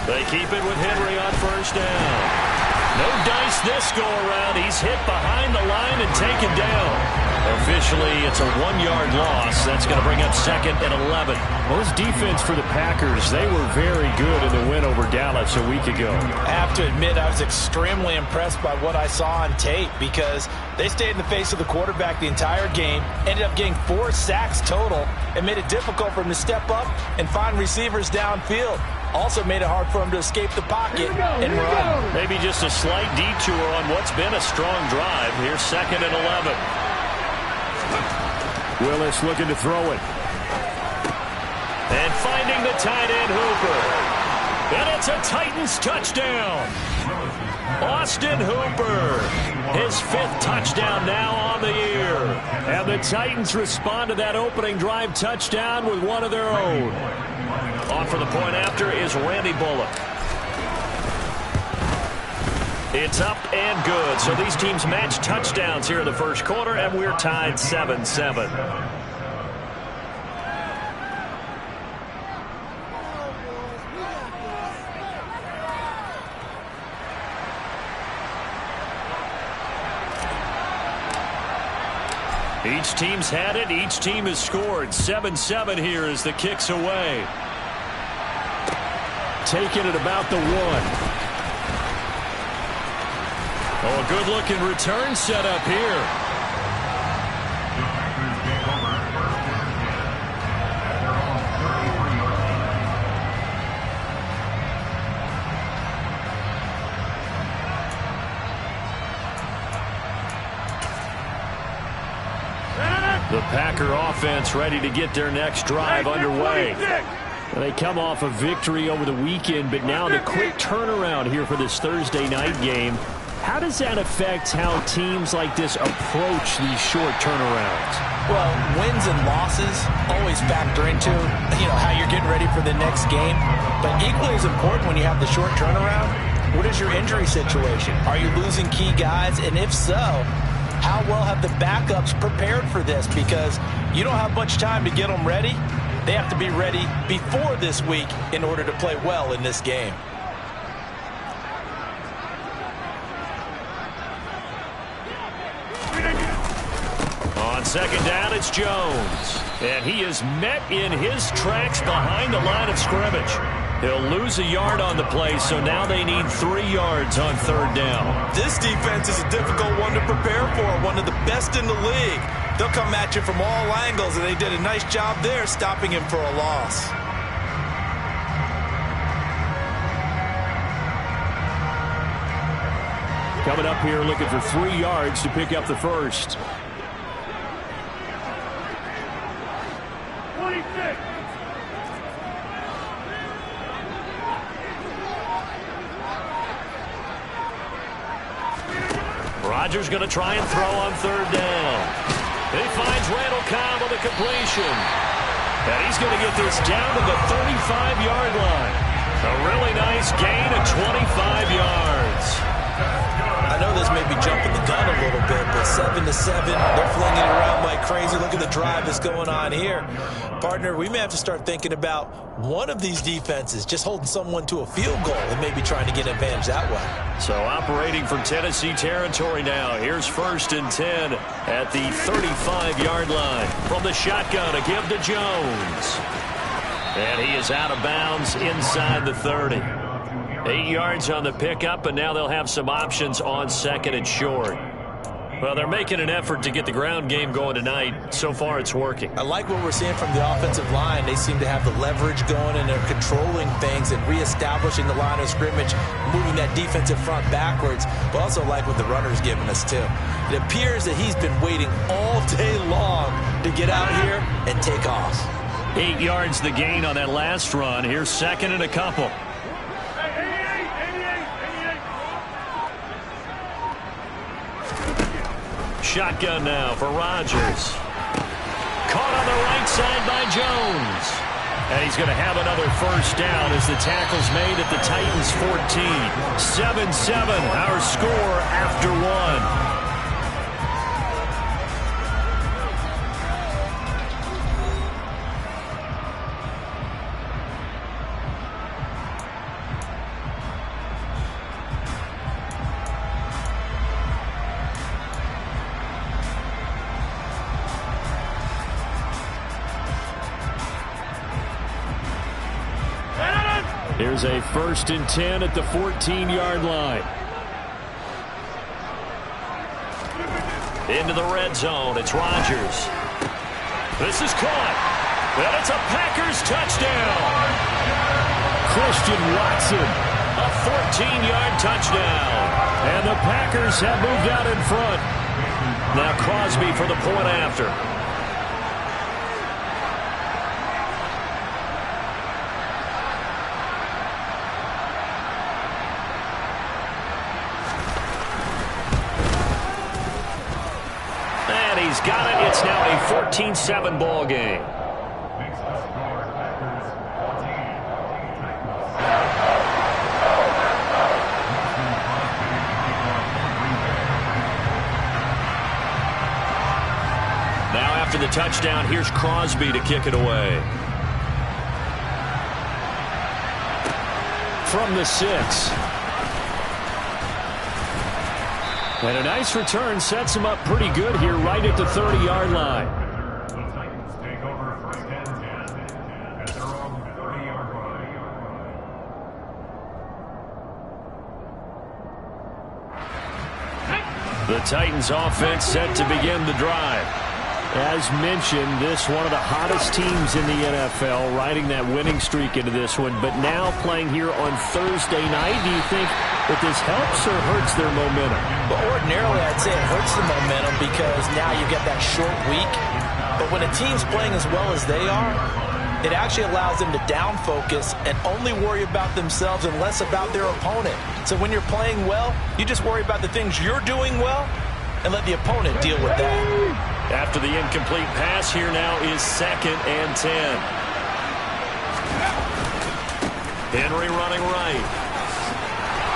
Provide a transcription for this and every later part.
They keep it with Henry on first down. No dice this go-around. He's hit behind the line and taken down. Officially, it's a 1-yard loss. That's going to bring up second and 11. Well, this defense for the Packers, they were very good in the win over Dallas a week ago. I have to admit, I was extremely impressed by what I saw on tape because they stayed in the face of the quarterback the entire game, ended up getting 4 sacks total, and made it difficult for him to step up and find receivers downfield. Also made it hard for him to escape the pocket and run. Maybe just a slight detour on what's been a strong drive. Here's second and 11. Willis looking to throw it. And finding the tight end Hooper. And it's a Titans touchdown. Austin Hooper. His 5th touchdown now on the year. And the Titans respond to that opening drive touchdown with one of their own. On for the point after is Randy Bullock. It's up and good. So these teams match touchdowns here in the first quarter, and we're tied 7-7. Each team's had it. Each team has scored. 7-7 here as the kick's away. Taking it about the 1. Oh, a good-looking return set up here. The Packer offense ready to get their next drive underway. They come off a victory over the weekend, but now the quick turnaround here for this Thursday night game. How does that affect how teams like this approach these short turnarounds? Well, wins and losses always factor into, how you're getting ready for the next game. But equally as important when you have the short turnaround, what is your injury situation? Are you losing key guys? And if so, how well have the backups prepared for this? Because you don't have much time to get them ready. They have to be ready before this week in order to play well in this game. On second down, it's Jones. And he is met in his tracks behind the line of scrimmage. He'll lose a yard on the play, so now they need 3 yards on third down. This defense is a difficult one to prepare for, one of the best in the league. They'll come at you from all angles, and they did a nice job there stopping him for a loss. Coming up here looking for 3 yards to pick up the first. 26. Rodgers going to try and throw on third down. He finds Randall Cobb with a completion. And he's going to get this down to the 35-yard line. A really nice gain of 25 yards. I know this may be jumping the gun a little bit, but 7-7, they're flinging it around like crazy. Look at the drive that's going on here. Partner, we may have to start thinking about one of these defenses just holding someone to a field goal and maybe trying to get an advantage that way. So operating from Tennessee territory now. Here's 1st and 10 at the 35-yard line. From the shotgun, a give to Jones. And he is out of bounds inside the 30. 8 yards on the pickup, and now they'll have some options on second and short. Well, they're making an effort to get the ground game going tonight. So far, it's working. I like what we're seeing from the offensive line. They seem to have the leverage going, and they're controlling things and reestablishing the line of scrimmage, moving that defensive front backwards. But also like what the runner's giving us, too. It appears that he's been waiting all day long to get out here and take off. 8 yards the gain on that last run. Here's second and a couple. Shotgun now for Rodgers. Caught on the right side by Jones. And he's going to have another first down as the tackle's made at the Titans 14. 7-7, our score after one. Here's a 1st and 10 at the 14-yard line. Into the red zone. It's Rodgers. This is caught. And it's a Packers touchdown. Christian Watson. A 14-yard touchdown. And the Packers have moved out in front. Now Crosby for the point after. And he's got it. It's now a 14-7 ball game. After the touchdown, here's Crosby to kick it away. From the 6. And a nice return sets him up pretty good here right at the 30-yard line. The Titans take over 1st and 10 at their own 30-yard line. The Titans offense set to begin the drive. As mentioned, this one of the hottest teams in the NFL, riding that winning streak into this one, but now playing here on Thursday night. Do you think that this helps or hurts their momentum? But ordinarily, I'd say it hurts the momentum because now you get that short week. But when a team's playing as well as they are, it actually allows them to down focus and only worry about themselves and less about their opponent. So when you're playing well, you just worry about the things you're doing well and let the opponent deal with that. After the incomplete pass, here now is 2nd and 10. Henry running right.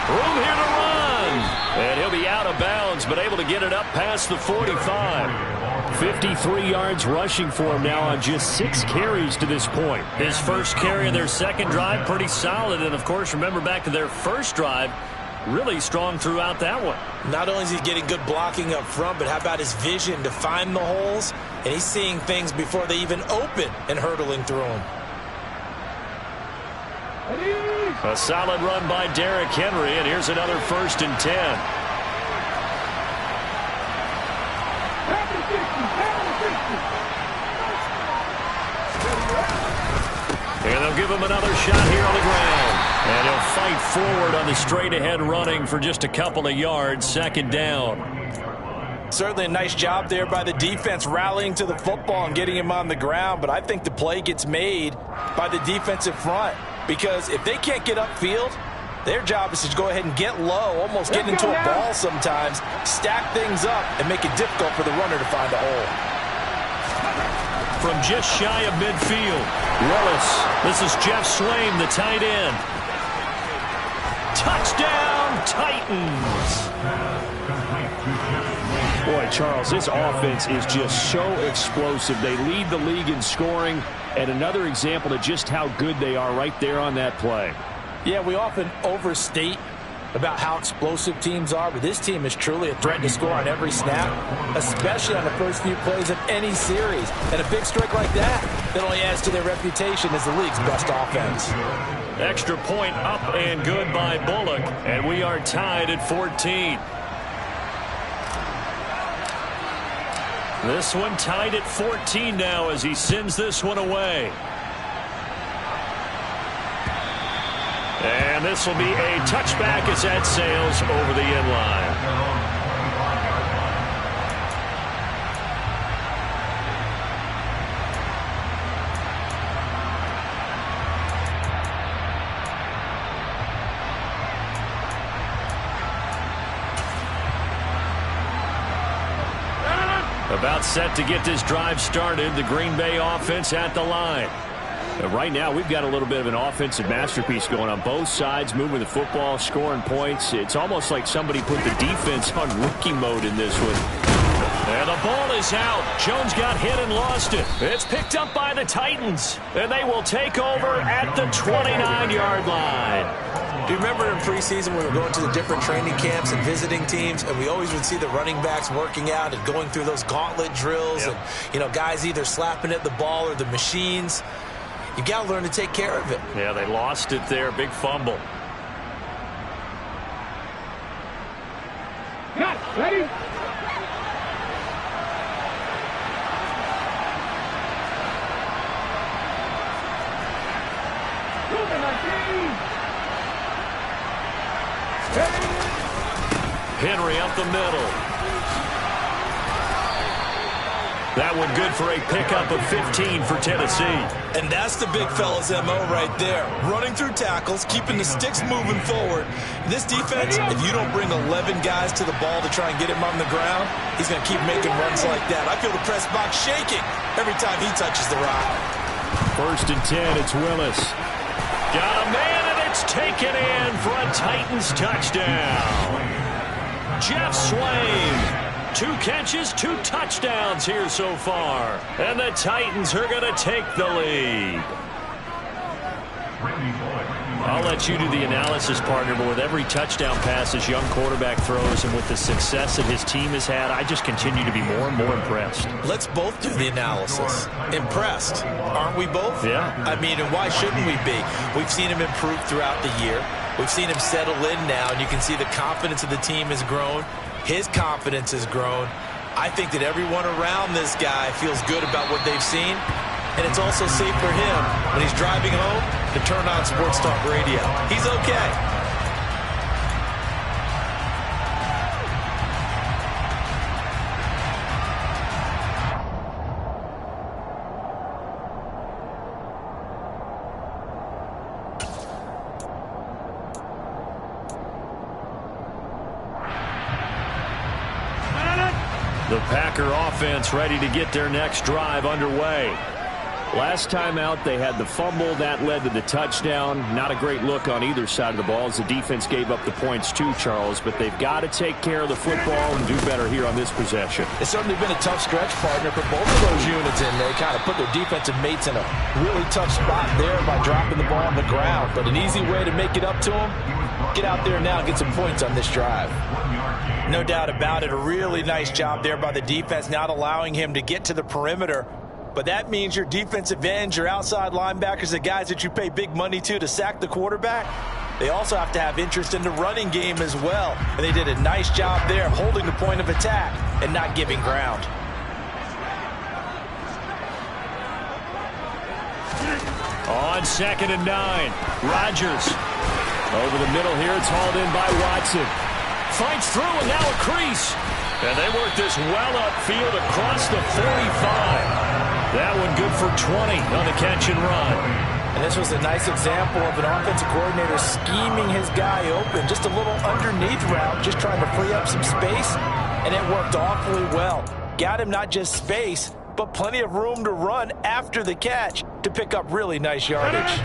Room here to run. And he'll be out of bounds, but able to get it up past the 45. 53 yards rushing for him now on just 6 carries to this point. His first carry of their second drive, pretty solid. And, of course, remember back to their first drive, really strong throughout that one. Not only is he getting good blocking up front, but how about his vision to find the holes? And he's seeing things before they even open and hurdling through them. A solid run by Derrick Henry, and here's another 1st and 10. And they'll give him another shot here on the ground. And he'll fight forward on the straight-ahead running for just a couple of yards. 2nd down. Certainly a nice job there by the defense rallying to the football and getting him on the ground. But I think the play gets made by the defensive front. Because if they can't get upfield, their job is to go ahead and get low, almost get into a ball sometimes, stack things up, and make it difficult for the runner to find a hole. From just shy of midfield, Willis. This is Jeff Swaim, the tight end. Touchdown, Titans. Boy, Charles, this offense is just so explosive. They lead the league in scoring, and another example of just how good they are right there on that play. Yeah, we often overstate about how explosive teams are, but this team is truly a threat to score on every snap, especially on the first few plays of any series. And a big strike like that only adds to their reputation as the league's best offense. Extra point up and good by Bullock, and we are tied at 14. This one tied at 14 now as he sends this one away. And this will be a touchback as that sails over the end line. About set to get this drive started. The Green Bay offense at the line. Right now, we've got a little bit of an offensive masterpiece going on both sides, moving the football, scoring points. It's almost like somebody put the defense on rookie mode in this one. And the ball is out. Jones got hit and lost it. It's picked up by the Titans, and they will take over at the 29-yard line. Do you remember in preseason we were going to the different training camps and visiting teams, and we always would see the running backs working out and going through those gauntlet drills, and, you know, guys either slapping at the ball or the machines. You got to learn to take care of it. Yeah, they lost it there. Big fumble. Ready? Henry up the middle. That one good for a pickup of 15 for Tennessee. And that's the big fella's MO right there. Running through tackles, keeping the sticks moving forward. This defense, if you don't bring 11 guys to the ball to try and get him on the ground, he's going to keep making runs like that. I feel the press box shaking every time he touches the rock. 1st and 10, it's Willis. Got a man, and it's taken in for a Titans touchdown. Jeff Swain. 2 catches, 2 touchdowns here so far. And the Titans are going to take the lead. I'll let you do the analysis, partner, but with every touchdown pass this young quarterback throws and with the success that his team has had, I just continue to be more and more impressed. Let's both do the analysis. Impressed. Aren't we both? Yeah. I mean, and why shouldn't we be? We've seen him improve throughout the year. We've seen him settle in now, and you can see the confidence of the team has grown. His confidence has grown. I think that everyone around this guy feels good about what they've seen. And it's also safe for him when he's driving home to turn on Sports Talk Radio. He's okay. The Packer offense ready to get their next drive underway. Last time out, they had the fumble. That led to the touchdown. Not a great look on either side of the ball as the defense gave up the points too, Charles. But they've got to take care of the football and do better here on this possession. It's certainly been a tough stretch, partner, for both of those units in there. Kind of put their defensive mates in a really tough spot there by dropping the ball on the ground. But an easy way to make it up to them, get out there now and get some points on this drive. No doubt about it. A really nice job there by the defense, not allowing him to get to the perimeter. But that means your defensive ends, your outside linebackers, the guys that you pay big money to sack the quarterback, they also have to have interest in the running game as well. And they did a nice job there holding the point of attack and not giving ground. On 2nd and 9, Rodgers. Over the middle here, it's hauled in by Watson. Fights through, and now a crease. And they work this well upfield across the 45. That one good for 20 on the catch and run. And this was a nice example of an offensive coordinator scheming his guy open. Just a little underneath route, just trying to free up some space. And it worked awfully well. Got him not just space, but plenty of room to run after the catch to pick up really nice yardage.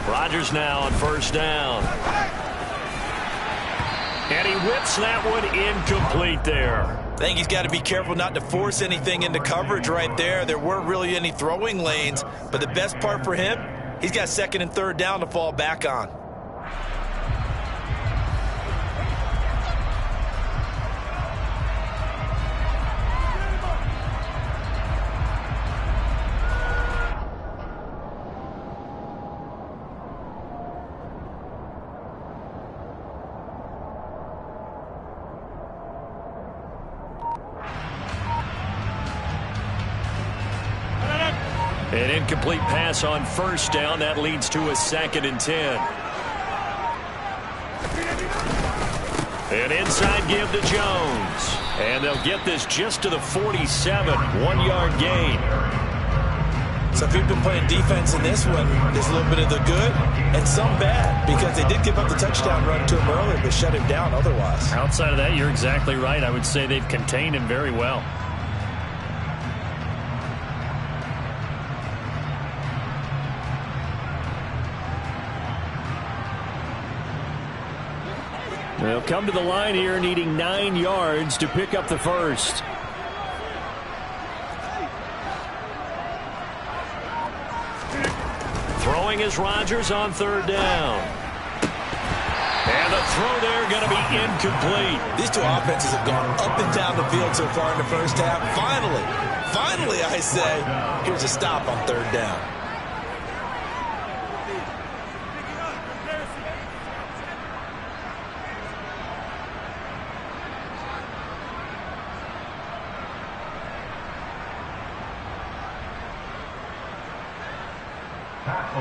Rodgers now on 1st down. And he whips that one incomplete there. I think he's got to be careful not to force anything into coverage right there. There weren't really any throwing lanes, but the best part for him, he's got 2nd and 3rd down to fall back on. An incomplete pass on 1st down. That leads to a 2nd and 10. An inside give to Jones. And they'll get this just to the 47. 1-yard gain. So if you've been playing defense in this one, there's a little bit of the good and some bad, because they did give up the touchdown run to him earlier, but shut him down otherwise. Outside of that, you're exactly right. I would say they've contained him very well. They'll come to the line here needing 9 yards to pick up the first. Throwing is Rodgers on 3rd down. And the throw there going to be incomplete. These two offenses have gone up and down the field so far in the first half. Finally, I say, here's a stop on third down.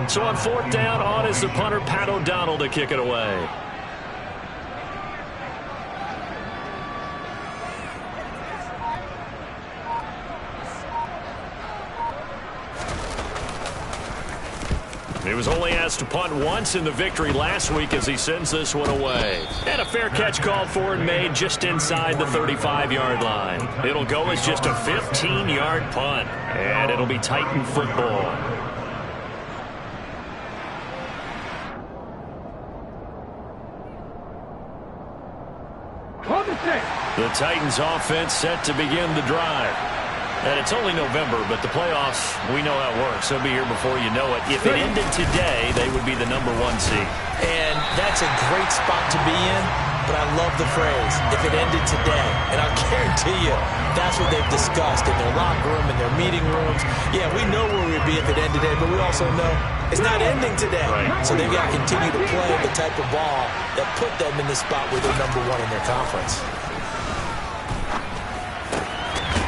So on fourth down, on is the punter, Pat O'Donnell, to kick it away. He was only asked to punt once in the victory last week as he sends this one away. And a fair catch called for and made just inside the 35-yard line. It'll go as just a 15-yard punt, and it'll be Titan football. The Titans offense set to begin the drive. And it's only November, but the playoffs, we know how it works. They'll be here before you know it. If it ended today, they would be the #1 seed. And that's a great spot to be in, but I love the phrase, if it ended today. And I'll guarantee you, that's what they've discussed in their locker room, in their meeting rooms. Yeah, we know where we'd be if it ended today, but we also know it's not ending today. Right. So they've got to continue to play the type of ball that put them in the spot where they're #1 in their conference.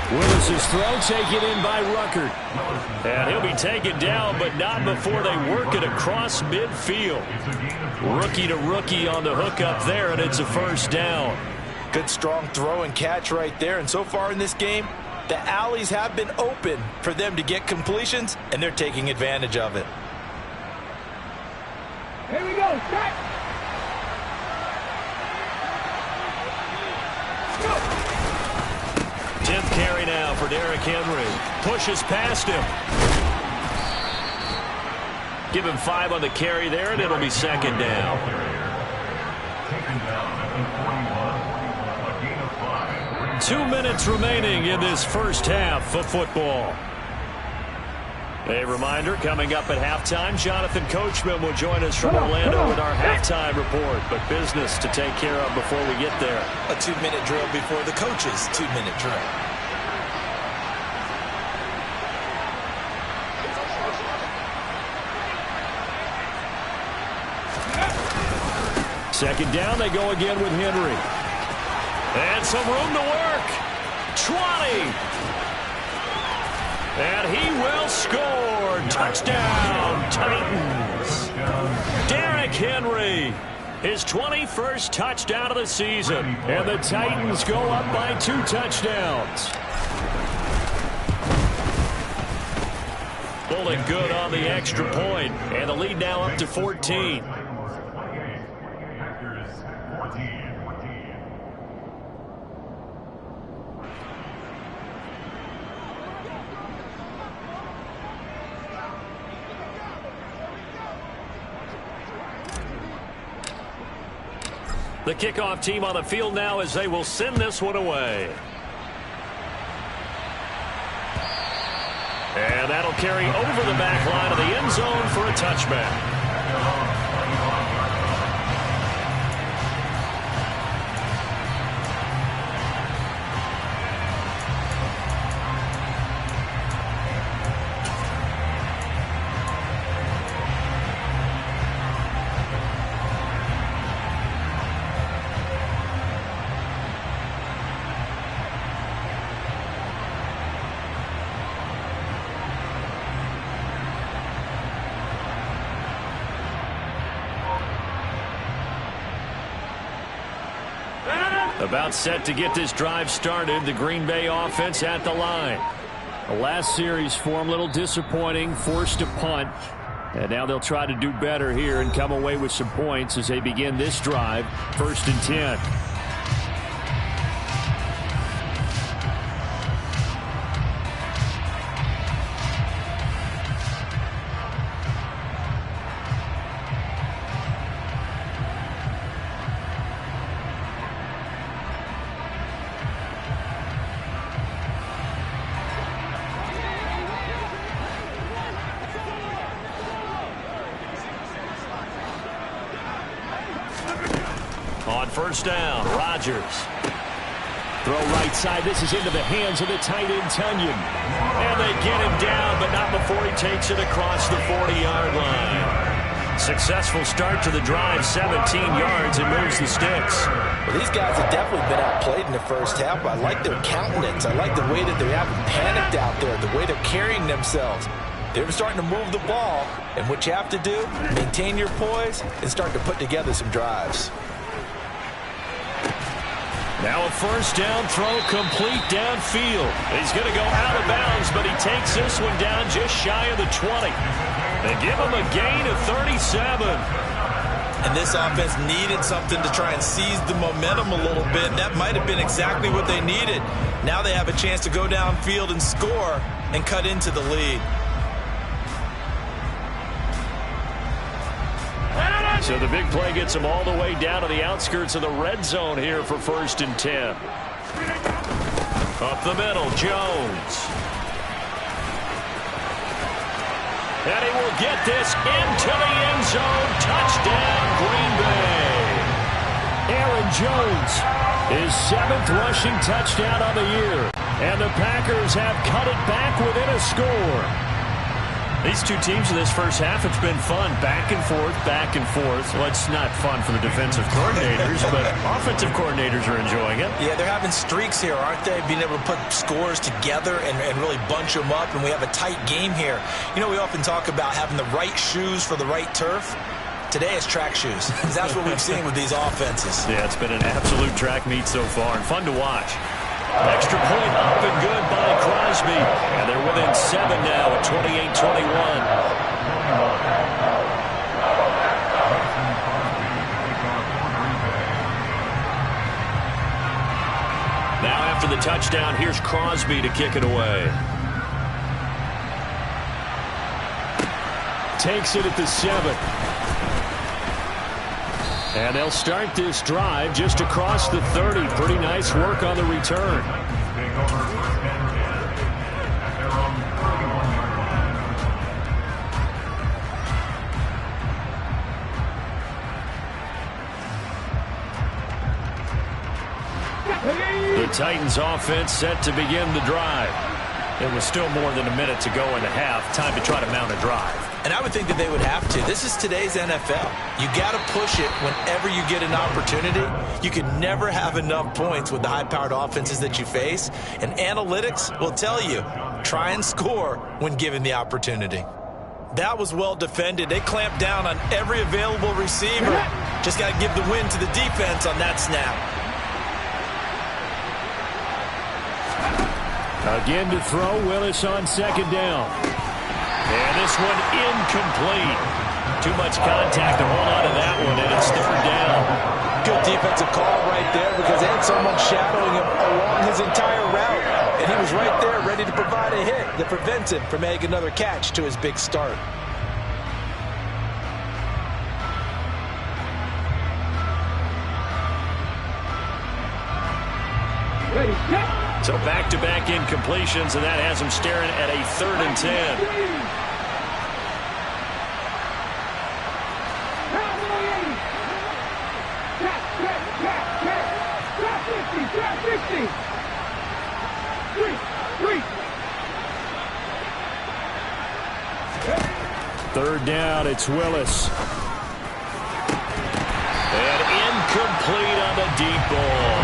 Willis's throw taken in by Ruckert. And he'll be taken down, but not before they work it across midfield. Rookie to rookie on the hook up there, and it's a first down. Good strong throw and catch right there. And so far in this game, the alleys have been open for them to get completions, and they're taking advantage of it. Here we go. Start. 10th carry now for Derrick Henry. Pushes past him. Give him 5 on the carry there, and it'll be second down. Taken down at the 41, a gain of 5. 2 minutes remaining in this first half of football. A reminder, coming up at halftime, Jonathan Coachman will join us from Orlando with our halftime report. But business to take care of before we get there. A 2-minute drill before the coach's 2-minute drill. Second down, they go again with Henry. And some room to work. 20. And he will score. Touchdown, Titans. Derrick Henry, his 21st touchdown of the season. And the Titans go up by 2 touchdowns. Pulling good on the extra point. And the lead now up to 14. The kickoff team on the field now as they will send this one away. And that'll carry over the back line of the end zone for a touchback. About set to get this drive started. The Green Bay offense at the line. The last series for him, a little disappointing, forced a punt. And now they'll try to do better here and come away with some points as they begin this drive. 1st and 10. first down. Rodgers. Throw right side. This is into the hands of the tight end, Tunyon. And they get him down, but not before he takes it across the 40-yard line. Successful start to the drive, 17 yards, and moves the sticks. Well, these guys have definitely been outplayed in the first half. I like their countenance. I like the way that they haven't panicked out there, the way they're carrying themselves. They're starting to move the ball, and what you have to do, maintain your poise and start to put together some drives. Now a first down throw complete downfield. He's going to go out of bounds, but he takes this one down just shy of the 20. They give him a gain of 37. And this offense needed something to try and seize the momentum a little bit. That might have been exactly what they needed. Now they have a chance to go downfield and score and cut into the lead. So the big play gets him all the way down to the outskirts of the red zone here for 1st and 10. Up the middle, Jones. And he will get this into the end zone. Touchdown, Green Bay. Aaron Jones, his 7th rushing touchdown of the year. And the Packers have cut it back within a score. These two teams in this first half, it's been fun. Back and forth, back and forth. Well, it's not fun for the defensive coordinators, but offensive coordinators are enjoying it. Yeah, they're having streaks here, aren't they? Being able to put scores together and really bunch them up, and we have a tight game here. You know, we often talk about having the right shoes for the right turf. Today it's track shoes. That's what we've seen with these offenses. Yeah, it's been an absolute track meet so far, and fun to watch. Extra point up and good by Crosby. And they're within 7 now at 28-21. Now after the touchdown, here's Crosby to kick it away. Takes it at the 7. And they'll start this drive just across the 30. Pretty nice work on the return. The Titans offense set to begin the drive. It was still more than a minute to go in the half. Time to try to mount a drive. And I would think that they would have to. This is today's NFL. You got to push it whenever you get an opportunity. You can never have enough points with the high-powered offenses that you face. And analytics will tell you, try and score when given the opportunity. That was well defended. They clamped down on every available receiver. Just got to give the win to the defense on that snap. Again to throw, Willis on 2nd down. And this one incomplete. Too much contact to hold on to that one, and it's 3rd down. Good defensive call right there because they had someone shadowing him along his entire route. And he was right there ready to provide a hit that prevents him from making another catch to his big start. So back-to-back incompletions, and that has him staring at a 3rd and 10. Third down, it's Willis. And incomplete on the deep ball.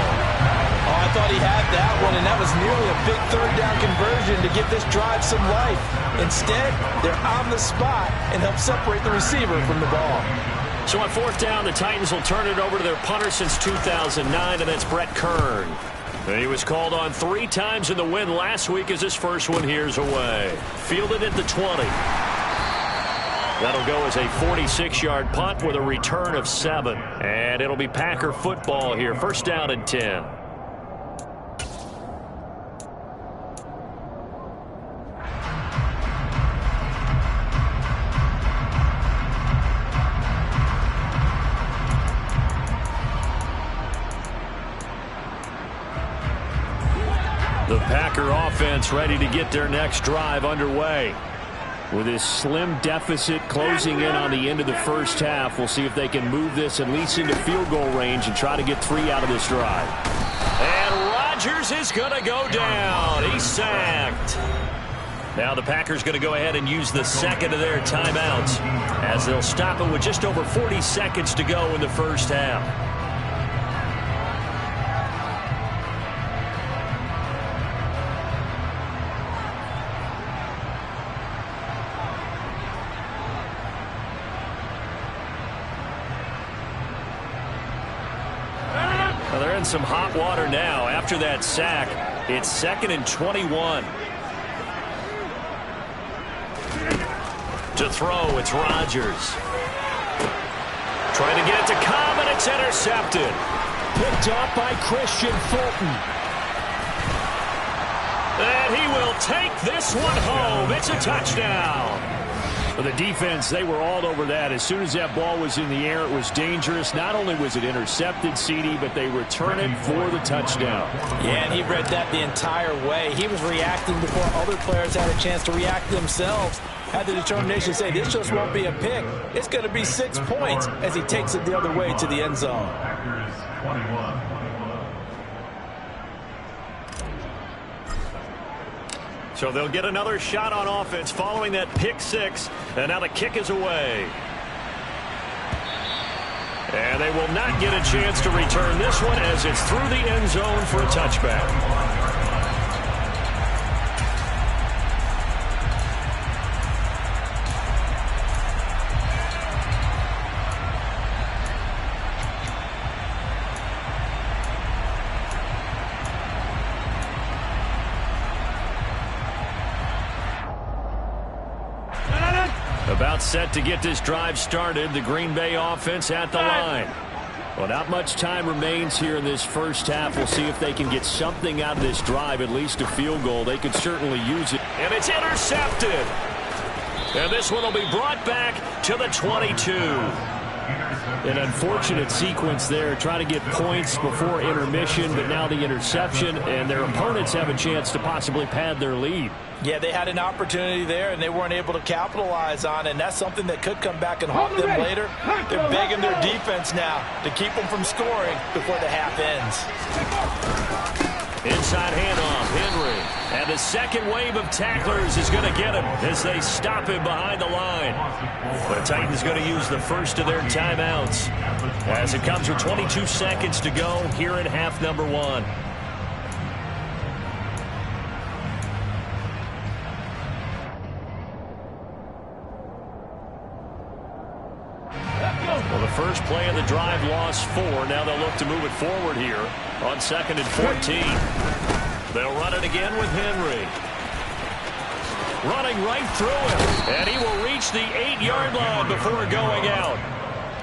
Oh, I thought he had that one, and that was nearly a big 3rd down conversion to give this drive some life. Instead, they're on the spot and help separate the receiver from the ball. So on 4th down, the Titans will turn it over to their punter since 2009, and that's Brett Kern. He was called on 3 times in the win last week as his first one here's away. Fielded at the 20. That'll go as a 46-yard punt with a return of 7. And it'll be Packer football here. 1st down and 10. The Packer offense ready to get their next drive underway. With this slim deficit closing in on the end of the first half, we'll see if they can move this at least into field goal range and try to get 3 out of this drive. And Rodgers is going to go down. He's sacked. Now the Packers going to go ahead and use the second of their timeouts as they'll stop it with just over 40 seconds to go in the first half. They're in some hot water now after that sack. It's 2nd and 21. To throw, it's Rodgers. Trying to get it to Cobb, and it's intercepted. Picked up by Christian Fulton. And he will take this one home. It's a touchdown. For the defense, they were all over that. As soon as that ball was in the air, it was dangerous. Not only was it intercepted, CD, but they return it for the touchdown. Yeah, and he read that the entire way. He was reacting before other players had a chance to react themselves. Had the determination to say, this just won't be a pick. It's going to be 6 points as he takes it the other way to the end zone. Packers 21. So they'll get another shot on offense following that pick 6. And now the kick is away. And they will not get a chance to return this one as it's through the end zone for a touchback. About set to get this drive started. The Green Bay offense at the line. Well, not much time remains here in this first half. We'll see if they can get something out of this drive, at least a field goal. They could certainly use it. And it's intercepted. And this one will be brought back to the 22. An unfortunate sequence there, trying to get points before intermission, but now the interception, and their opponents have a chance to possibly pad their lead. Yeah, they had an opportunity there, and they weren't able to capitalize on it, and that's something that could come back and haunt them later. They're begging their defense now to keep them from scoring before the half ends. Inside handoff, Henry. And the second wave of tacklers is going to get him as they stop him behind the line. But the Titans going to use the first of their timeouts as it comes with 22 seconds to go here in half number 1. Well, the first play of the drive lost 4. Now they'll look to move it forward here on 2nd and 14. They'll run it again with Henry. Running right through him. And he will reach the 8-yard line before going out.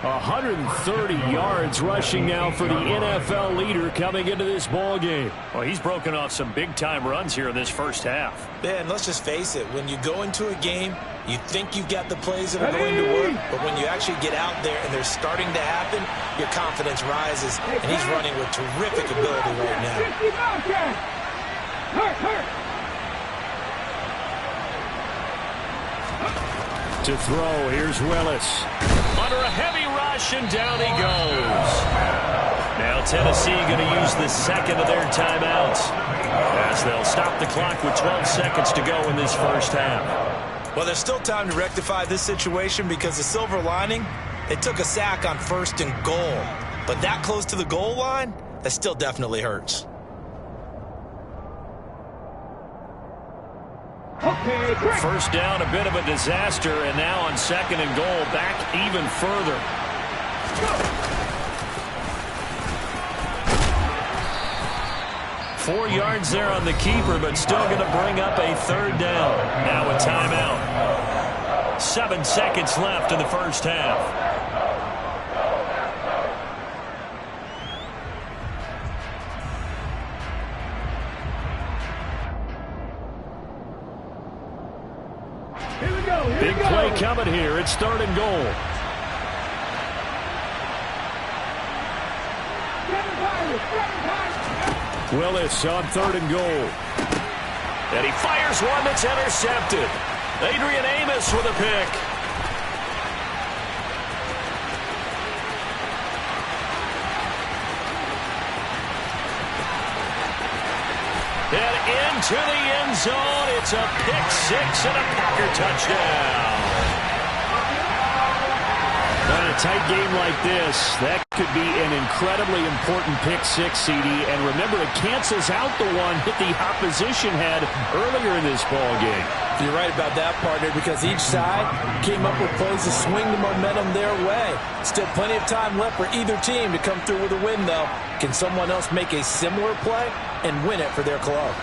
130 yards rushing now for the NFL leader coming into this ball game. Well, he's broken off some big-time runs here in this first half. Man, let's just face it. When you go into a game, you think you've got the plays that are going to work, but when you actually get out there and they're starting to happen, your confidence rises, and he's running with terrific ability right now. To throw, here's Willis. Under a heavy rush, and down he goes. Now Tennessee going to use the second of their timeouts as they'll stop the clock with 12 seconds to go in this first half. Well, there's still time to rectify this situation because the silver lining, they took a sack on 1st and goal. But that close to the goal line, that still definitely hurts. First down, a bit of a disaster, and now on 2nd and goal, back even further. 4 yards there on the keeper, but still going to bring up a 3rd down. Now a timeout. 7 seconds left in the first half. Big play coming here. It's 3rd and goal. Willis on 3rd and goal. And he fires one that's intercepted. Adrian Amos with a pick. And into the end zone. It's a pick six and a Packer touchdown. In a tight game like this, that could be an incredibly important pick six, CD. And remember, it cancels out the one that the opposition had earlier in this ball game. You're right about that, partner, because each side came up with plays to swing the momentum their way. Still plenty of time left for either team to come through with a win, though. Can someone else make a similar play and win it for their club?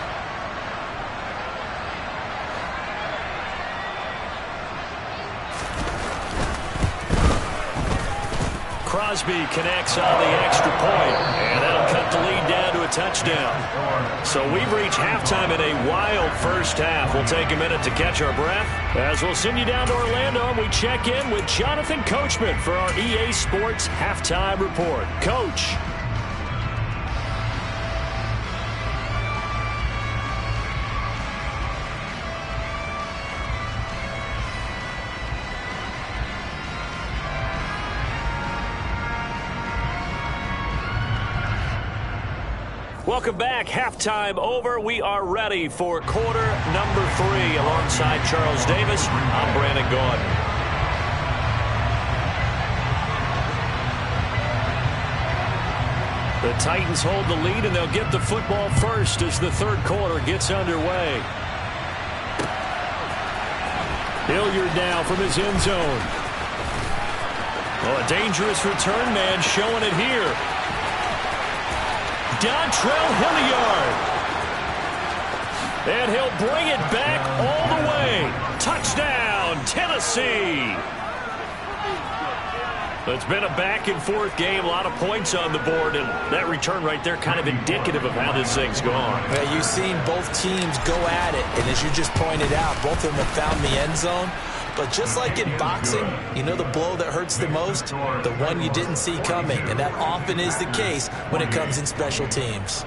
Crosby connects on the extra point, and that'll cut the lead down to a touchdown. So we've reached halftime in a wild first half. We'll take a minute to catch our breath as we'll send you down to Orlando, and we check in with Jonathan Coachman for our EA Sports Halftime Report. Coach. Welcome back. Halftime over. We are ready for quarter number 3. Alongside Charles Davis, I'm Brandon Gaudin. The Titans hold the lead, and they'll get the football first as the third quarter gets underway. Hilliard now from his end zone. Oh, a dangerous return man showing it here. Dontrell Hilliard. And he'll bring it back all the way. Touchdown, Tennessee. It's been a back-and-forth game, a lot of points on the board, and that return right there kind of indicative of how this thing's gone. Yeah, you've seen both teams go at it, and as you just pointed out, both of them have found the end zone. But just like in boxing, you know the blow that hurts the most? The one you didn't see coming, and that often is the case when it comes in special teams.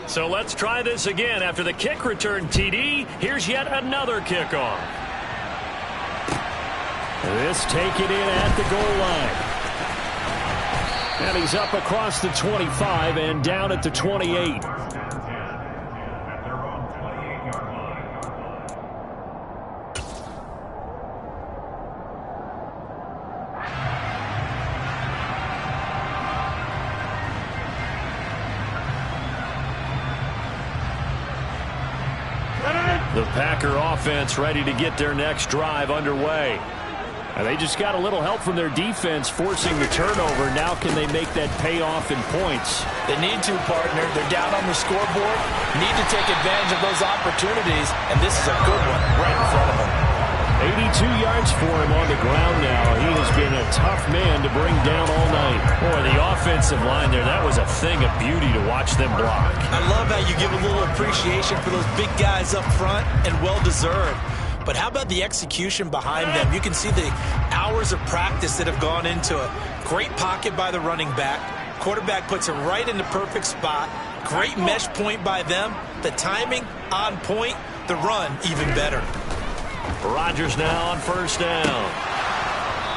So let's try this again. After the kick return TD, here's yet another kickoff. This taken in at the goal line. And he's up across the 25 and down at the 28. The Packer offense ready to get their next drive underway. And they just got a little help from their defense forcing the turnover. Now can they make that pay off in points? They need to, partner. They're down on the scoreboard. Need to take advantage of those opportunities, and this is a good one right in front of them. 82 yards for him on the ground now. He has been a tough man to bring down all night. Boy, the offensive line there, that was a thing of beauty to watch them block. I love how you give a little appreciation for those big guys up front, and well-deserved. But how about the execution behind them? You can see the hours of practice that have gone into it. Great pocket by the running back. Quarterback puts it right in the perfect spot. Great mesh point by them. The timing on point. The run even better. Rodgers now on first down.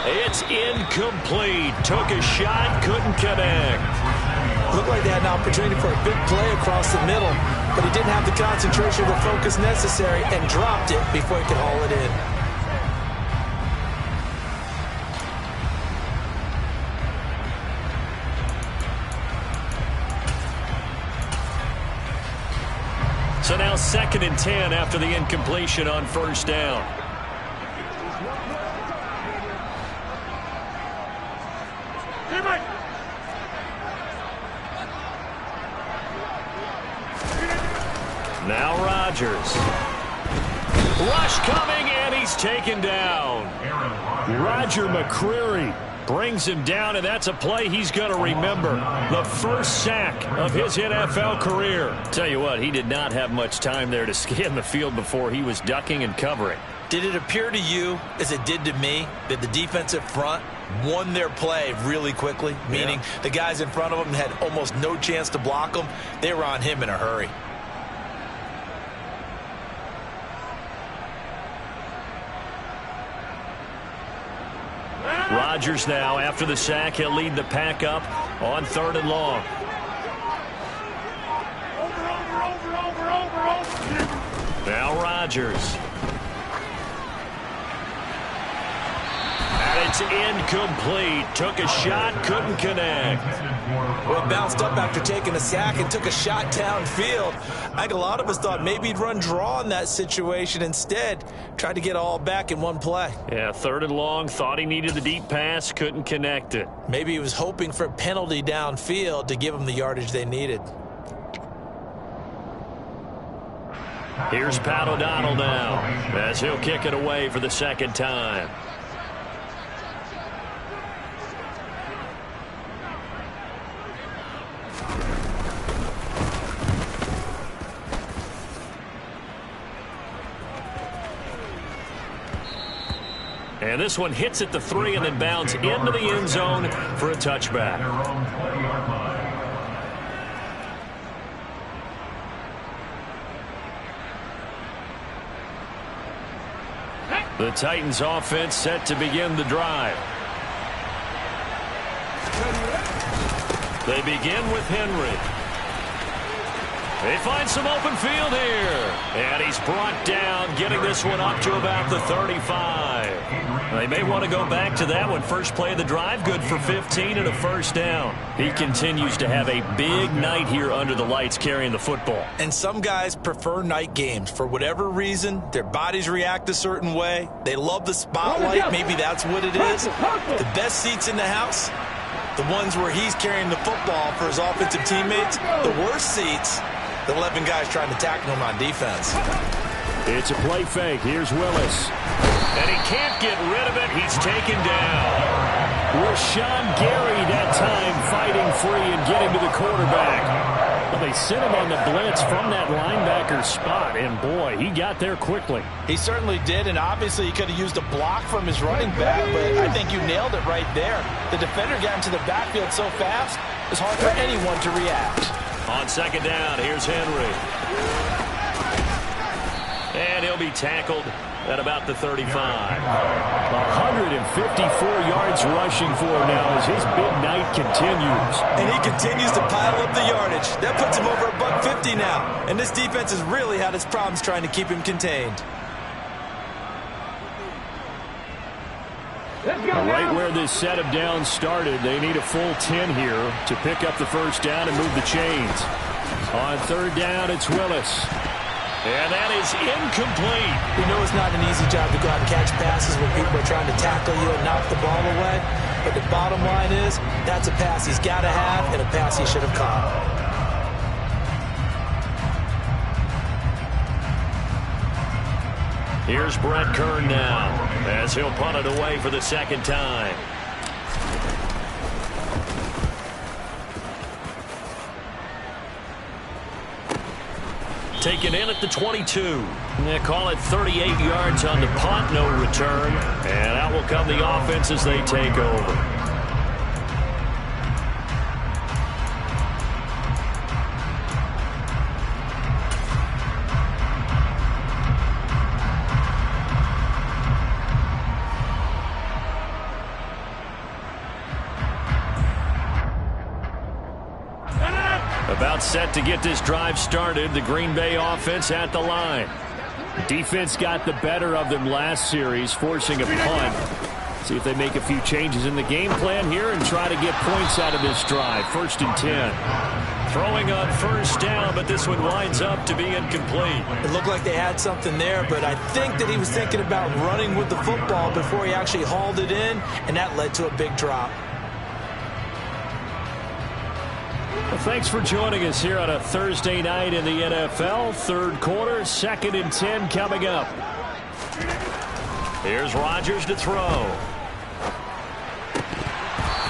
It's incomplete. Took a shot, couldn't connect. Looked like they had an opportunity for a big play across the middle, but he didn't have the concentration or the focus necessary and dropped it before he could haul it in. So now 2nd and 10 after the incompletion on first down. Now Rodgers. Rush coming, and he's taken down. Roger McCreary brings him down, and that's a play he's going to remember. The first sack of his NFL career. Tell you what, he did not have much time there to scan the field before he was ducking and covering. Did it appear to you, as it did to me, that the defensive front won their play really quickly, meaning the guys in front of them had almost no chance to block them. They were on him in a hurry. Rodgers now, after the sack, he'll lead the pack up on 3rd and long. Now Rodgers. And it's incomplete. Took a shot, couldn't connect. Well, bounced up after taking a sack and took a shot downfield. I think a lot of us thought maybe he'd run draw in that situation. Instead, tried to get all back in one play. Yeah, 3rd and long. Thought he needed the deep pass, couldn't connect it. Maybe he was hoping for a penalty downfield to give him the yardage they needed. Here's Pat O'Donnell now, as he'll kick it away for the 2nd time. And this one hits at the 3 and then bounds into the end zone for a touchback. The Titans offense set to begin the drive. They begin with Henry. They find some open field here. And he's brought down, getting this one up to about the 35. They may want to go back to that one. First play of the drive, good for 15 and a 1st down. He continues to have a big night here under the lights carrying the football. And some guys prefer night games. For whatever reason, their bodies react a certain way. They love the spotlight. Maybe that's what it is. The best seats in the house, the ones where he's carrying the football for his offensive teammates. The worst seats, the 11 guys trying to tackle him on defense. It's a play fake. Here's Willis. And he can't get rid of it. He's taken down. Rashawn Gary that time fighting free and getting to the quarterback. Well, they sent him on the blitz from that linebacker spot, and boy, he got there quickly. He certainly did, and obviously he could have used a block from his running back, but I think you nailed it right there. The defender got into the backfield so fast, it's hard for anyone to react. On 2nd down, here's Henry. And he'll be tackled at about the 35. 154 yards rushing for him now as his big night continues. And he continues to pile up the yardage. That puts him over $150 now. And this defense has really had its problems trying to keep him contained. Right where this set of downs started, they need a full 10 here to pick up the 1st down and move the chains. On 3rd down, it's Willis. And that is incomplete. You know it's not an easy job to go out and catch passes when people are trying to tackle you and knock the ball away. But the bottom line is, that's a pass he's got to have and a pass he should have caught. Here's Brett Kern now, as he'll punt it away for the 2nd time. Taken in at the 22. They call it 38 yards on the punt, no return. And out will come the offense as they take over. About set to get this drive started. The Green Bay offense at the line. Defense got the better of them last series, forcing a punt. See if they make a few changes in the game plan here and try to get points out of this drive. 1st and 10. Throwing on 1st down, but this one winds up to be incomplete. It looked like they had something there, but I think that he was thinking about running with the football before he actually hauled it in, and that led to a big drop. Well, thanks for joining us here on a Thursday night in the NFL. 3rd quarter, 2nd and 10 coming up. Here's Rodgers to throw.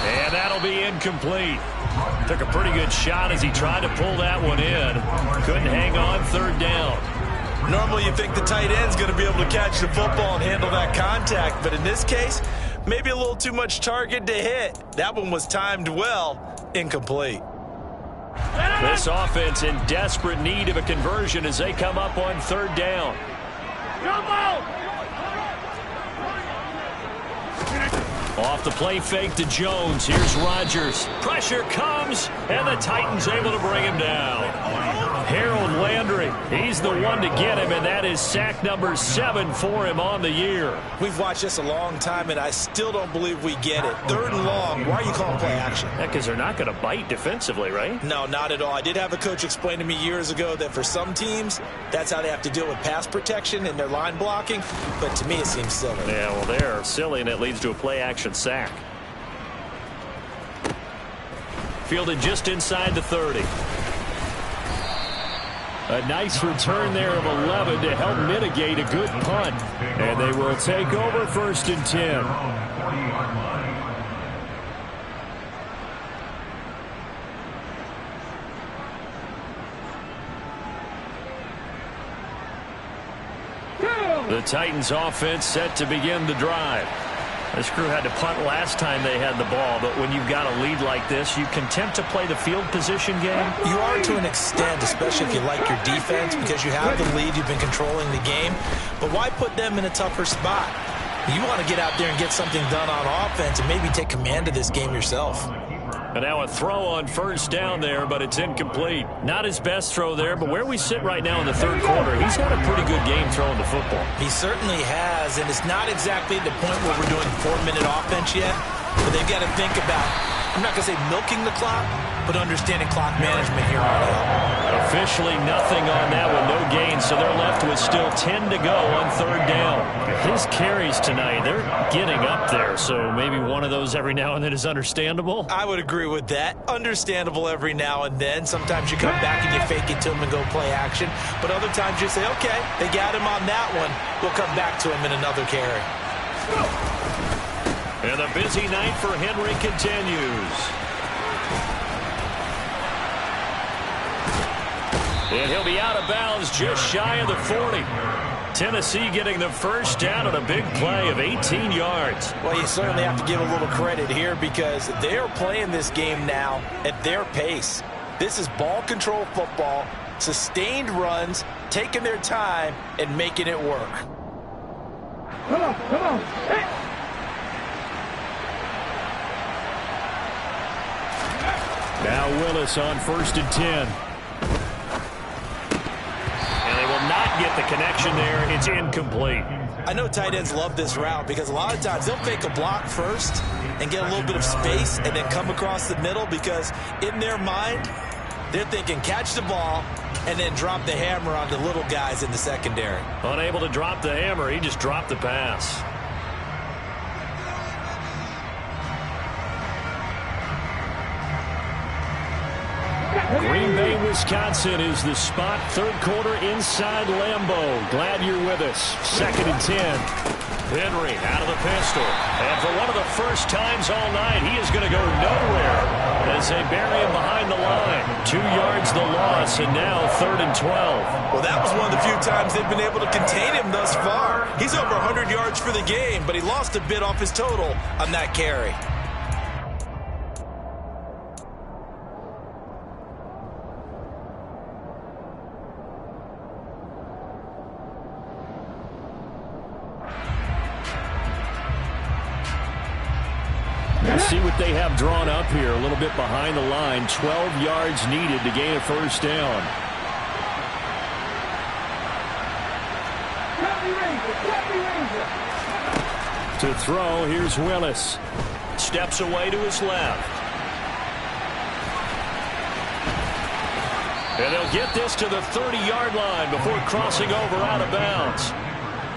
And that'll be incomplete. Took a pretty good shot as he tried to pull that one in. Couldn't hang on 3rd down. Normally you think the tight end's going to be able to catch the football and handle that contact, but in this case, Maybe a little too much target to hit. That one was timed well. Incomplete. This offense in desperate need of a conversion as they come up on third down. Off the play fake to Jones. Here's Rodgers. Pressure comes, and the Titans able to bring him down. Harold Landry, he's the one to get him, and that is sack number 7 for him on the year. We've watched this a long time, and I still don't believe we get it. Third and long. Why are you calling play action? Yeah, because they're not going to bite defensively, right? No, not at all. I did have a coach explain to me years ago that for some teams, that's how they have to deal with pass protection and their line blocking. But to me, it seems silly. Yeah, well, they're silly, and it leads to a play action sack. Fielded just inside the 30. A nice return there of 11 to help mitigate a good punt. And they will take over first and 10. The Titans offense set to begin the drive. This crew had to punt last time they had the ball, but when you've got a lead like this, you can tempt to play the field position game. You are to an extent, especially if you like your defense, because you have the lead, you've been controlling the game. But why put them in a tougher spot? You want to get out there and get something done on offense and maybe take command of this game yourself. And now a throw on first down there, but it's incomplete. Not his best throw there, but where we sit right now in the third quarter, he's had a pretty good game throwing the football. He certainly has, and it's not exactly the point where we're doing 4-minute offense yet, but they've got to think about, I'm not going to say milking the clock, but understanding clock management here on out. Officially nothing on that one, no gain, so they're left with still 10 to go on third down. His carries tonight, they're getting up there, so maybe one of those every now and then is understandable. I would agree with that. Understandable every now and then. Sometimes you come back and you fake it to him and go play action, but other times you say, okay, they got him on that one. We'll come back to him in another carry. And the busy night for Henry continues. And he'll be out of bounds just shy of the 40. Tennessee getting the first down on a big play of 18 yards. Well, you certainly have to give a little credit here because they're playing this game now at their pace. This is ball control football, sustained runs, taking their time, and making it work. Come on. Hey. Now Willis on first and 10. Not get the connection there. It's incomplete. I know tight ends love this route because a lot of times they'll fake a block first and get a little bit of space and then come across the middle because in their mind, they're thinking catch the ball and then drop the hammer on the little guys in the secondary. Unable to drop the hammer, he just dropped the pass. Green Bay, Wisconsin is the spot. Third quarter inside Lambeau. Glad you're with us. Second and 10. Henry out of the pistol. And for one of the first times all night, he is going to go nowhere as they bury him behind the line. 2 yards the loss, and now third and 12. Well, that was one of the few times they've been able to contain him thus far. He's over 100 yards for the game, but he lost a bit off his total on that carry. See what they have drawn up here. A little bit behind the line. 12 yards needed to gain a first down. To throw, here's Willis. Steps away to his left. And they'll get this to the 30-yard line before crossing over out of bounds.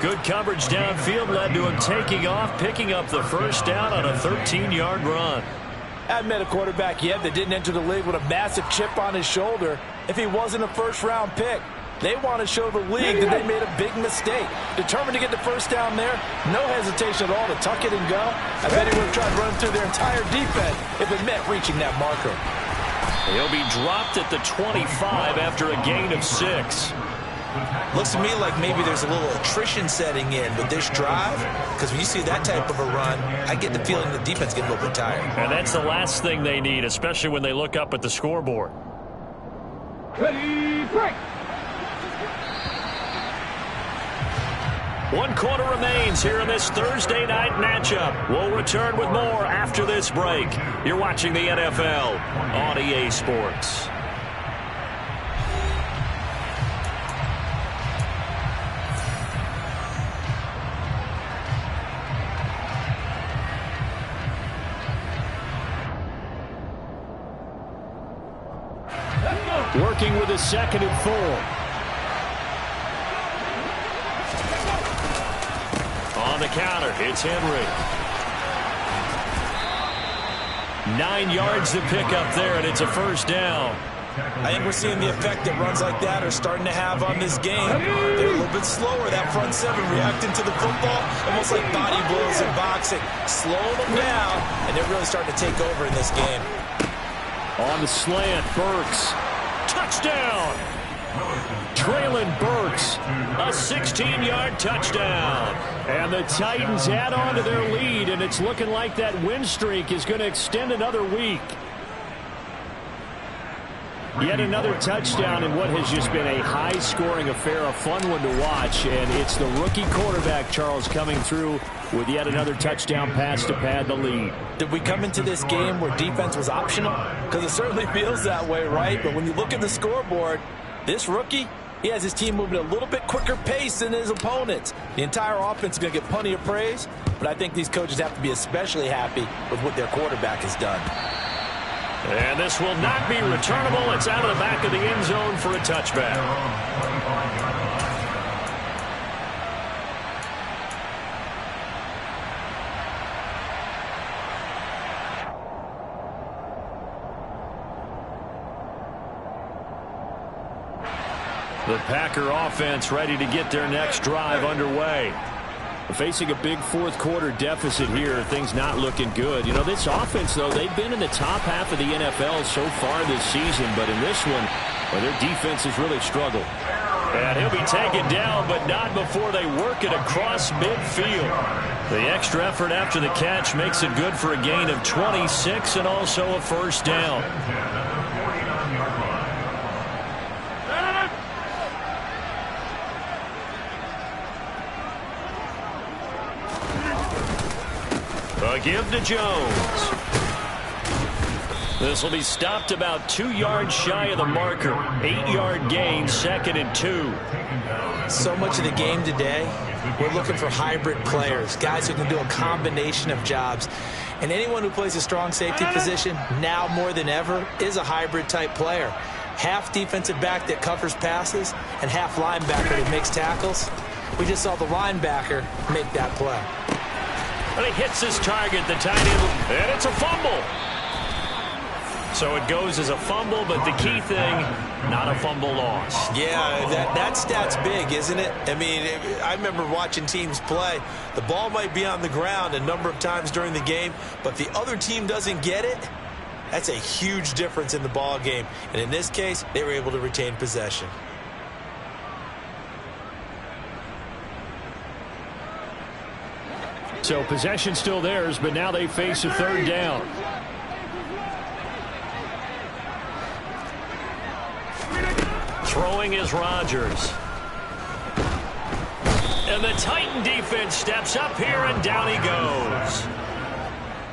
Good coverage downfield led to him taking off, picking up the first down on a 13-yard run. I haven't met a quarterback yet that didn't enter the league with a massive chip on his shoulder if he wasn't a first-round pick. They want to show the league that they made a big mistake. Determined to get the first down there, no hesitation at all to tuck it and go. I bet he would have tried to run through their entire defense if it meant reaching that marker. He'll be dropped at the 25 after a gain of 6. Looks to me like maybe there's a little attrition setting in with this drive, because when you see that type of a run, I get the feeling the defense gets a little bit tired. And that's the last thing they need, especially when they look up at the scoreboard. Ready, break. 1 quarter remains here in this Thursday night matchup. We'll return with more after this break. You're watching the NFL on EA Sports. Working with a 2nd and 4. On the counter, it's Henry. 9 yards to pick up there, and it's a first down. I think we're seeing the effect that runs like that are starting to have on this game. They're a little bit slower, that front 7, reacting to the football, almost like body blows in boxing. Slow them down, and they're really starting to take over in this game. On the slant, Burks. Touchdown! Traylon Burks, a 16-yard touchdown. And the Titans add on to their lead, and it's looking like that win streak is going to extend another week. Yet another touchdown in what has just been a high-scoring affair, a fun one to watch. And it's the rookie quarterback, Charles, coming through with yet another touchdown pass to pad the lead. Did we come into this game where defense was optional? Because it certainly feels that way, right? But when you look at the scoreboard, this rookie, he has his team moving at a little bit quicker pace than his opponents. The entire offense is going to get plenty of praise, but I think these coaches have to be especially happy with what their quarterback has done. And this will not be returnable. It's out of the back of the end zone for a touchback. The Packer offense ready to get their next drive underway. Facing a big fourth quarter deficit here, things not looking good. You know, this offense, though, they've been in the top half of the NFL so far this season, but in this one, well, their defense has really struggled. And he'll be taken down, but not before they work it across midfield. The extra effort after the catch makes it good for a gain of 26 and also a first down. A give to Jones. This will be stopped about 2 yards shy of the marker. 8-yard gain, 2nd and 2. So much of the game today, we're looking for hybrid players, guys who can do a combination of jobs. And anyone who plays a strong safety position, now more than ever, is a hybrid type player. Half defensive back that covers passes and half linebacker that makes tackles. We just saw the linebacker make that play. And he hits his target, the tight end, and it's a fumble. So it goes as a fumble, but the key thing, not a fumble loss. Yeah, that stat's big, isn't it? I mean, I remember watching teams play. The ball might be on the ground a number of times during the game, but the other team doesn't get it. That's a huge difference in the ball game. And in this case, they were able to retain possession. So possession still theirs, but now they face a third down. Throwing is Rodgers. And the Titan defense steps up here, and down he goes.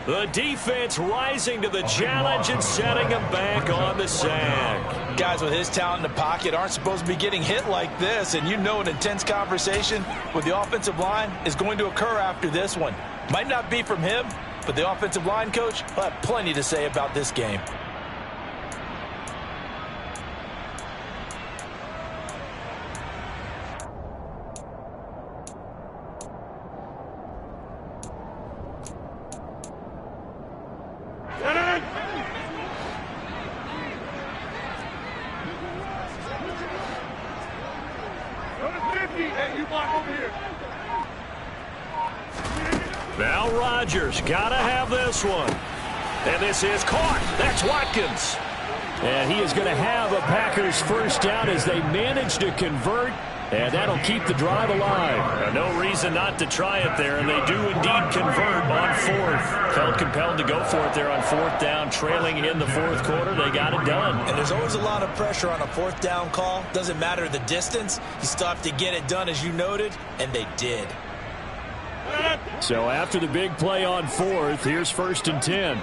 The defense rising to the challenge and setting him back on the sack. Guys with his talent in the pocket aren't supposed to be getting hit like this, and you know an intense conversation with the offensive line is going to occur after this one. Might not be from him, but the offensive line coach will have plenty to say about this game. Now Rodgers got to have this one. And this is caught. That's Watkins. And he is going to have a Packers first down as they manage to convert. And that'll keep the drive alive. No reason not to try it there, and they do indeed convert on fourth. Felt compelled to go for it there on fourth down, trailing in the fourth quarter. They got it done. And there's always a lot of pressure on a fourth down call. Doesn't matter the distance. You still have to get it done, as you noted, and they did. So after the big play on fourth, here's 1st and 10.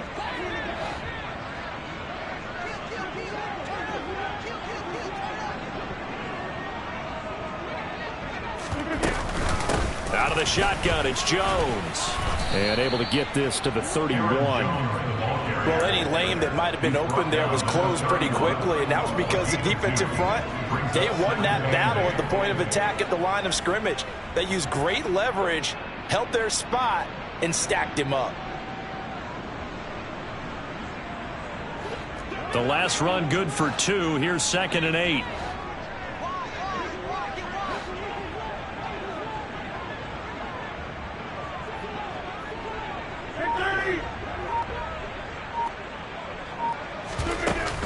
Out of the shotgun, it's Jones. And able to get this to the 31. Well, any lane that might have been open there was closed pretty quickly, and that was because the defensive front, they won that battle at the point of attack at the line of scrimmage. They used great leverage, held their spot, and stacked him up. The last run good for 2. Here's 2nd and 8.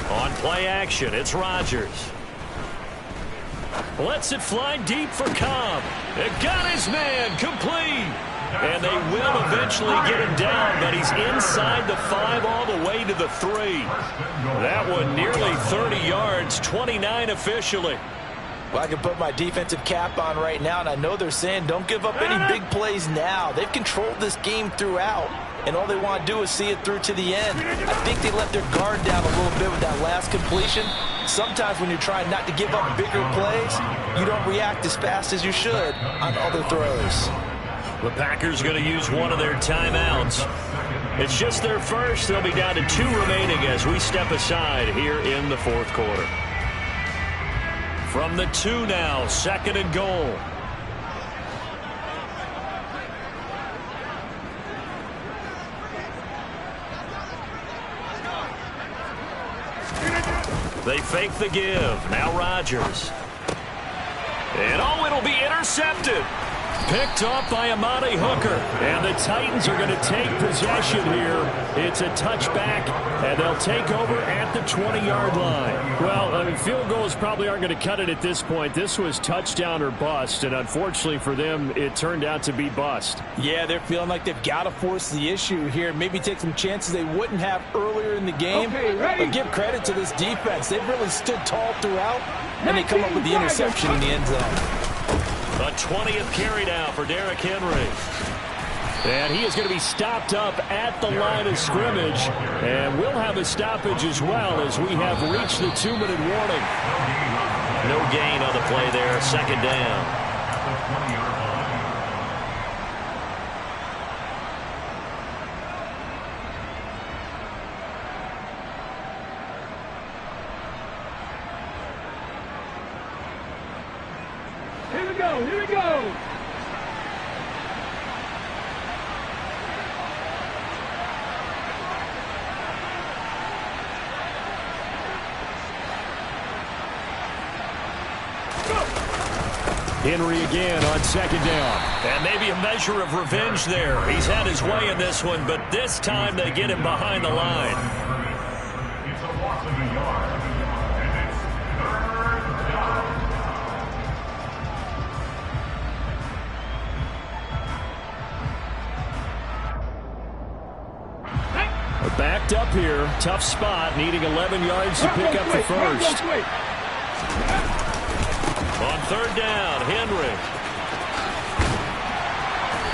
On play action, it's Rodgers. Lets it fly deep for Cobb. It got his man complete. And they will eventually get him down, but he's inside the 5 all the way to the 3. That one nearly 30 yards, 29 officially. Well, I can put my defensive cap on right now, and I know they're saying don't give up any big plays now. They've controlled this game throughout, and all they want to do is see it through to the end. I think they let their guard down a little bit with that last completion. Sometimes when you're trying not to give up bigger plays, you don't react as fast as you should on other throws. The Packers going to use one of their timeouts. It's just their first. They'll be down to 2 remaining as we step aside here in the fourth quarter. From the 2 now, 2nd and goal. They fake the give. Now Rodgers. And it'll be intercepted. Picked off by Amani Hooker. And the Titans are going to take possession here. It's a touchback, and they'll take over at the 20-yard line. Well, field goals probably aren't going to cut it at this point. This was touchdown or bust, and unfortunately for them, it turned out to be bust. Yeah, they're feeling like they've got to force the issue here. Maybe take some chances they wouldn't have earlier in the game. But give credit to this defense. They've really stood tall throughout, and they come up with the interception in the end zone. A 20th carry now for Derrick Henry. And he is going to be stopped up at the line of scrimmage. And we'll have a stoppage as well as we have reached the 2-minute warning. No gain on the play there. 2nd down. Here we go, here we go. Henry again on 2nd down. And maybe a measure of revenge there. He's had his way in this one, but this time they get him behind the line. It's a loss of a yard. And it's 3rd down. Backed up here. Tough spot. Needing 11 yards to pick up the first. On 3rd down, Henry.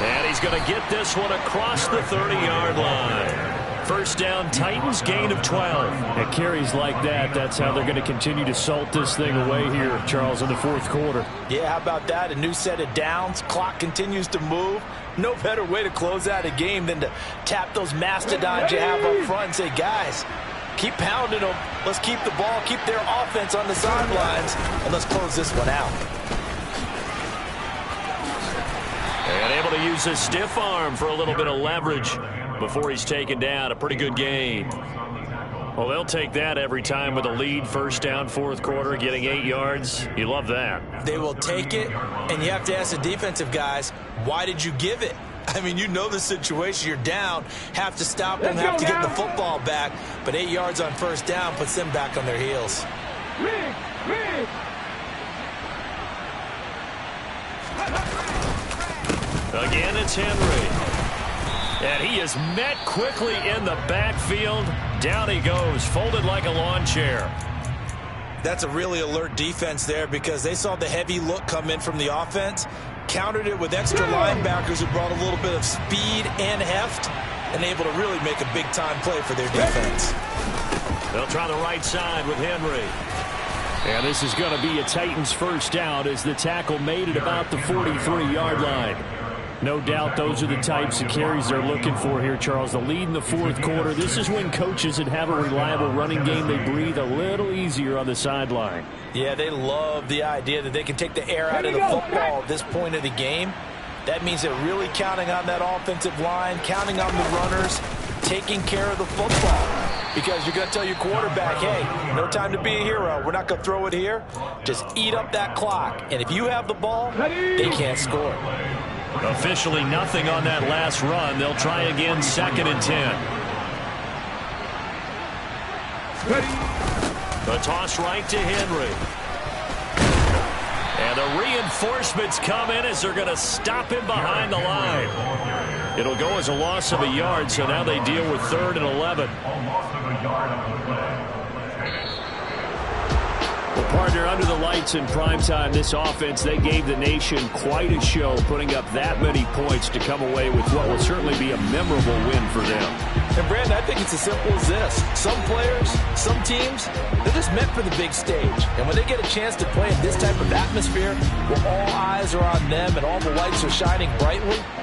And he's going to get this one across the 30-yard line. First down, Titans, gain of 12. At carries like that, that's how they're going to continue to salt this thing away here, Charles, in the fourth quarter. Yeah, how about that? A new set of downs. Clock continues to move. No better way to close out a game than to tap those mastodons you have up front and say, guys, keep pounding them. Let's keep the ball, keep their offense on the sidelines, and let's close this one out. And able to use his stiff arm for a little bit of leverage before he's taken down. A pretty good gain. Well, they'll take that every time with a lead. First down, fourth quarter, getting 8 yards. You love that. They will take it, and you have to ask the defensive guys, why did you give it? I mean, you know the situation. You're down, have to stop them, have to get the football back. But 8 yards on first down puts them back on their heels. Again, it's Henry. And he is met quickly in the backfield. Down he goes, folded like a lawn chair. That's a really alert defense there because they saw the heavy look come in from the offense, countered it with extra linebackers who brought a little bit of speed and heft, and able to really make a big-time play for their defense. They'll try the right side with Henry. And this is going to be a Titans first down as the tackle made it about the 43-yard line. No doubt those are the types of carries they're looking for here, Charles. The lead in the fourth quarter. This is when coaches that have a reliable running game, they breathe a little easier on the sideline. Yeah, they love the idea that they can take the air out of the football at this point of the game. That means they're really counting on that offensive line, counting on the runners, taking care of the football. Because you're going to tell your quarterback, hey, no time to be a hero. We're not going to throw it here. Just eat up that clock. And if you have the ball, they can't score. Officially nothing on that last run. They'll try again, 2nd and 10. The toss right to Henry. And the reinforcements come in as they're going to stop him behind the line. It'll go as a loss of a yard, so now they deal with 3rd and 11. Well, partner, under the lights in primetime, this offense, they gave the nation quite a show, putting up that many points to come away with what will certainly be a memorable win for them. And, Brandon, I think it's as simple as this. Some players, some teams, they're just meant for the big stage. And when they get a chance to play in this type of atmosphere, where all eyes are on them and all the lights are shining brightly,